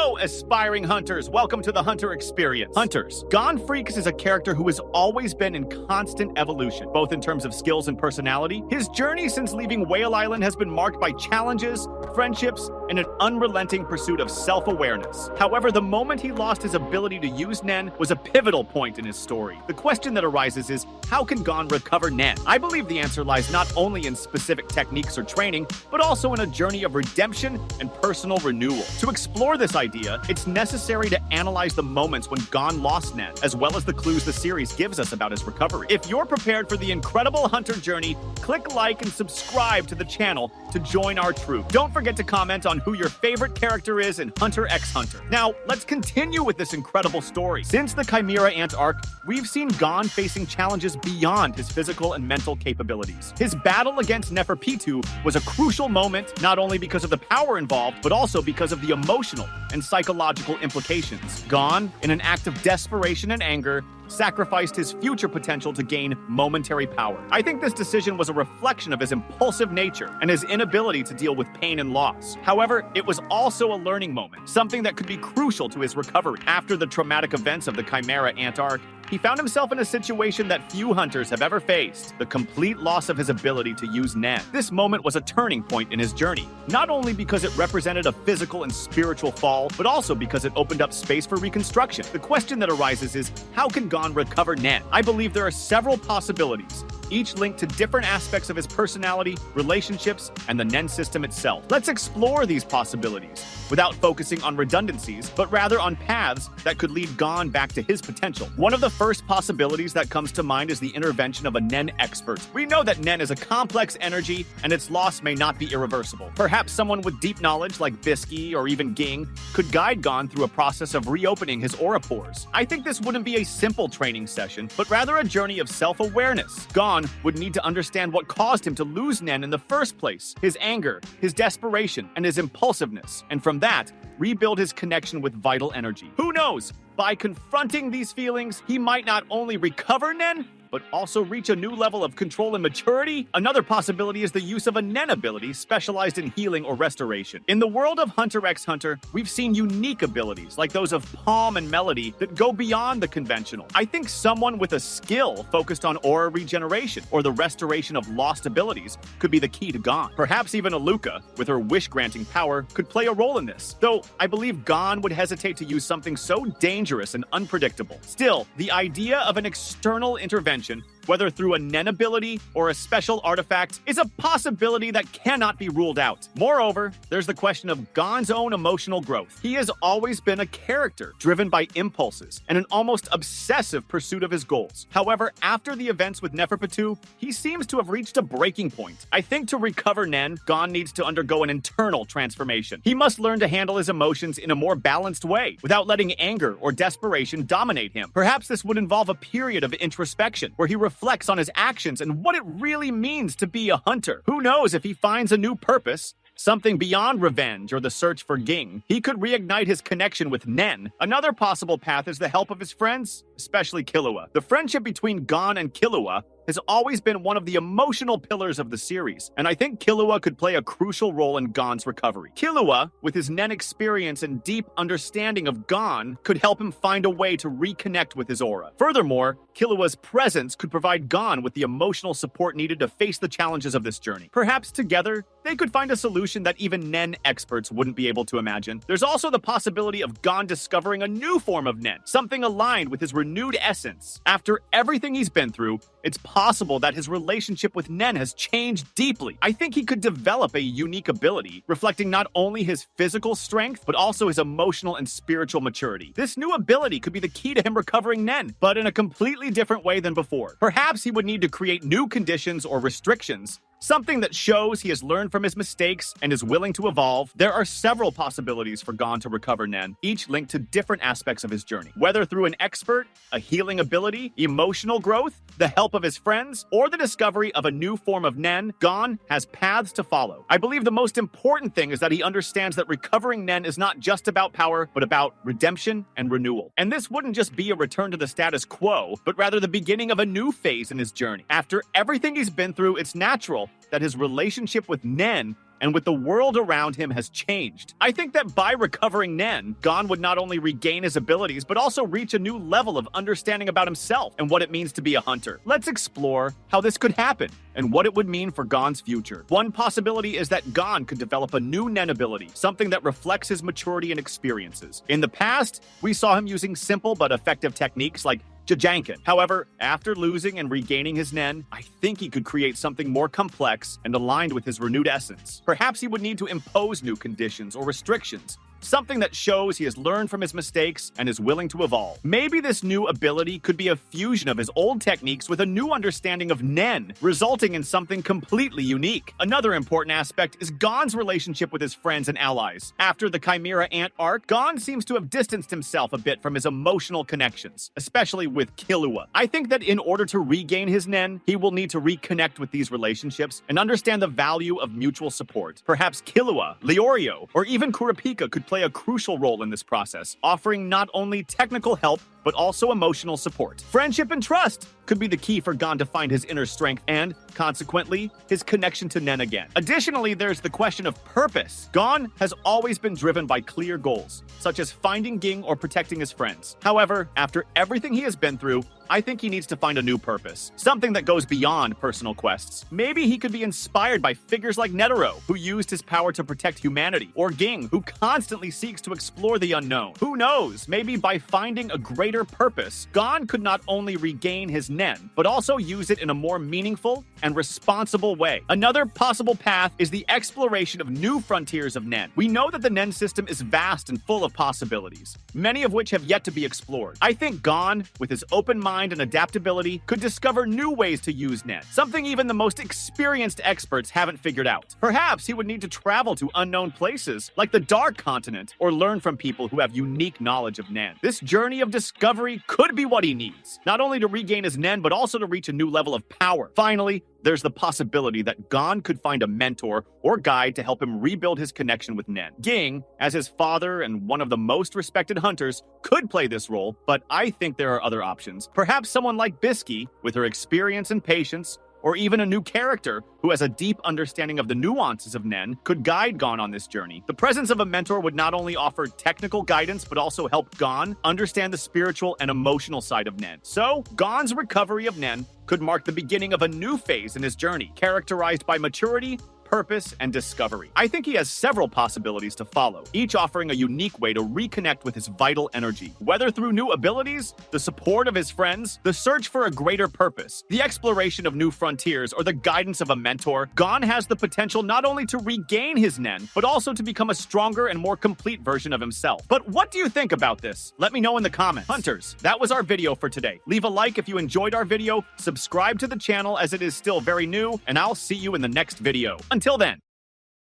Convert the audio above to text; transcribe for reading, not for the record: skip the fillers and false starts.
Hello, aspiring hunters. Welcome to the Hunter Experience. Hunters, Gon Freeks is a character who has always been in constant evolution, both in terms of skills and personality. His journey since leaving Whale Island has been marked by challenges, friendships, and an unrelenting pursuit of self-awareness. However, the moment he lost his ability to use Nen was a pivotal point in his story. The question that arises is, how can Gon recover Nen? I believe the answer lies not only in specific techniques or training, but also in a journey of redemption and personal renewal. To explore this idea, it's necessary to analyze the moments when Gon lost Nen, as well as the clues the series gives us about his recovery. If you're prepared for the incredible Hunter journey, click like and subscribe to the channel to join our troop. Don't forget to comment on who your favorite character is in Hunter x Hunter. Now, let's continue with this incredible story. Since the Chimera Ant arc, we've seen Gon facing challenges beyond his physical and mental capabilities. His battle against Neferpitou was a crucial moment, not only because of the power involved, but also because of the emotional and psychological implications. Gon, in an act of desperation and anger, sacrificed his future potential to gain momentary power. I think this decision was a reflection of his impulsive nature and his inability to deal with pain and loss. However, it was also a learning moment, something that could be crucial to his recovery. After the traumatic events of the Chimera Ant arc, he found himself in a situation that few hunters have ever faced: the complete loss of his ability to use Nen. This moment was a turning point in his journey, not only because it represented a physical and spiritual fall, but also because it opened up space for reconstruction. The question that arises is, how can Gon recover Nen? I believe there are several possibilities, each linked to different aspects of his personality, relationships, and the Nen system itself. Let's explore these possibilities without focusing on redundancies, but rather on paths that could lead Gon back to his potential. One of the first possibilities that comes to mind is the intervention of a Nen expert. We know that Nen is a complex energy, and its loss may not be irreversible. Perhaps someone with deep knowledge like Bisky or even Ging could guide Gon through a process of reopening his aura pores. I think this wouldn't be a simple training session, but rather a journey of self-awareness. Gon would need to understand what caused him to lose Nen in the first place: his anger, his desperation, and his impulsiveness. And from that, rebuild his connection with vital energy. Who knows? By confronting these feelings, he might not only recover Nen, but also reach a new level of control and maturity. Another possibility is the use of a Nen ability specialized in healing or restoration. In the world of Hunter x Hunter, we've seen unique abilities like those of Palm and Melody that go beyond the conventional. I think someone with a skill focused on aura regeneration or the restoration of lost abilities could be the key to Gon. Perhaps even Aluka, with her wish-granting power, could play a role in this, though I believe Gon would hesitate to use something so dangerous and unpredictable. Still, the idea of an external intervention, whether through a Nen ability or a special artifact, is a possibility that cannot be ruled out. Moreover, there's the question of Gon's own emotional growth. He has always been a character driven by impulses and an almost obsessive pursuit of his goals. However, after the events with Neferpitou, he seems to have reached a breaking point. I think to recover Nen, Gon needs to undergo an internal transformation. He must learn to handle his emotions in a more balanced way, without letting anger or desperation dominate him. Perhaps this would involve a period of introspection, where he reflects on his actions and what it really means to be a hunter. Who knows if he finds a new purpose, something beyond revenge or the search for Ging, he could reignite his connection with Nen. Another possible path is the help of his friends, especially Killua. The friendship between Gon and Killua has always been one of the emotional pillars of the series, and I think Killua could play a crucial role in Gon's recovery. Killua, with his Nen experience and deep understanding of Gon, could help him find a way to reconnect with his aura. Furthermore, Killua's presence could provide Gon with the emotional support needed to face the challenges of this journey. Perhaps together, they could find a solution that even Nen experts wouldn't be able to imagine. There's also the possibility of Gon discovering a new form of Nen, something aligned with his renewed essence. After everything he's been through, it's possible that his relationship with Nen has changed deeply. I think he could develop a unique ability, reflecting not only his physical strength, but also his emotional and spiritual maturity. This new ability could be the key to him recovering Nen, but in a completely different way than before. Perhaps he would need to create new conditions or restrictions, something that shows he has learned from his mistakes and is willing to evolve. There are several possibilities for Gon to recover Nen, each linked to different aspects of his journey. Whether through an expert, a healing ability, emotional growth, the help of his friends, or the discovery of a new form of Nen, Gon has paths to follow. I believe the most important thing is that he understands that recovering Nen is not just about power, but about redemption and renewal. And this wouldn't just be a return to the status quo, but rather the beginning of a new phase in his journey. After everything he's been through, it's natural that his relationship with Nen and with the world around him has changed. I think that by recovering Nen, Gon would not only regain his abilities, but also reach a new level of understanding about himself and what it means to be a hunter. Let's explore how this could happen and what it would mean for Gon's future. One possibility is that Gon could develop a new Nen ability, something that reflects his maturity and experiences. In the past, we saw him using simple but effective techniques like Jajanken. However, after losing and regaining his Nen, I think he could create something more complex and aligned with his renewed essence. Perhaps he would need to impose new conditions or restrictions, something that shows he has learned from his mistakes and is willing to evolve. Maybe this new ability could be a fusion of his old techniques with a new understanding of Nen, resulting in something completely unique. Another important aspect is Gon's relationship with his friends and allies. After the Chimera Ant arc, Gon seems to have distanced himself a bit from his emotional connections, especially with Killua. I think that in order to regain his Nen, he will need to reconnect with these relationships and understand the value of mutual support. Perhaps Killua, Leorio, or even Kurapika could play a crucial role in this process, offering not only technical help, but also emotional support. Friendship and trust could be the key for Gon to find his inner strength and, consequently, his connection to Nen again. Additionally, there's the question of purpose. Gon has always been driven by clear goals, such as finding Ging or protecting his friends. However, after everything he has been through, I think he needs to find a new purpose, something that goes beyond personal quests. Maybe he could be inspired by figures like Netero, who used his power to protect humanity, or Ging, who constantly seeks to explore the unknown. Who knows, maybe by finding a greater purpose, Gon could not only regain his Nen, but also use it in a more meaningful and responsible way. Another possible path is the exploration of new frontiers of Nen. We know that the Nen system is vast and full of possibilities, many of which have yet to be explored. I think Gon, with his open mind and adaptability, could discover new ways to use Nen, something even the most experienced experts haven't figured out. Perhaps he would need to travel to unknown places, like the Dark Continent, or learn from people who have unique knowledge of Nen. This journey of discovery could be what he needs, not only to regain his Nen, but also to reach a new level of power. Finally, there's the possibility that Gon could find a mentor or guide to help him rebuild his connection with Nen. Ging, as his father and one of the most respected hunters, could play this role, but I think there are other options. Perhaps someone like Bisky, with her experience and patience, or even a new character who has a deep understanding of the nuances of Nen, could guide Gon on this journey. The presence of a mentor would not only offer technical guidance, but also help Gon understand the spiritual and emotional side of Nen. So, Gon's recovery of Nen could mark the beginning of a new phase in his journey, characterized by maturity, purpose, and discovery. I think he has several possibilities to follow, each offering a unique way to reconnect with his vital energy. Whether through new abilities, the support of his friends, the search for a greater purpose, the exploration of new frontiers, or the guidance of a mentor, Gon has the potential not only to regain his Nen, but also to become a stronger and more complete version of himself. But what do you think about this? Let me know in the comments. Hunters, that was our video for today. Leave a like if you enjoyed our video, subscribe to the channel as it is still very new, and I'll see you in the next video. Until then.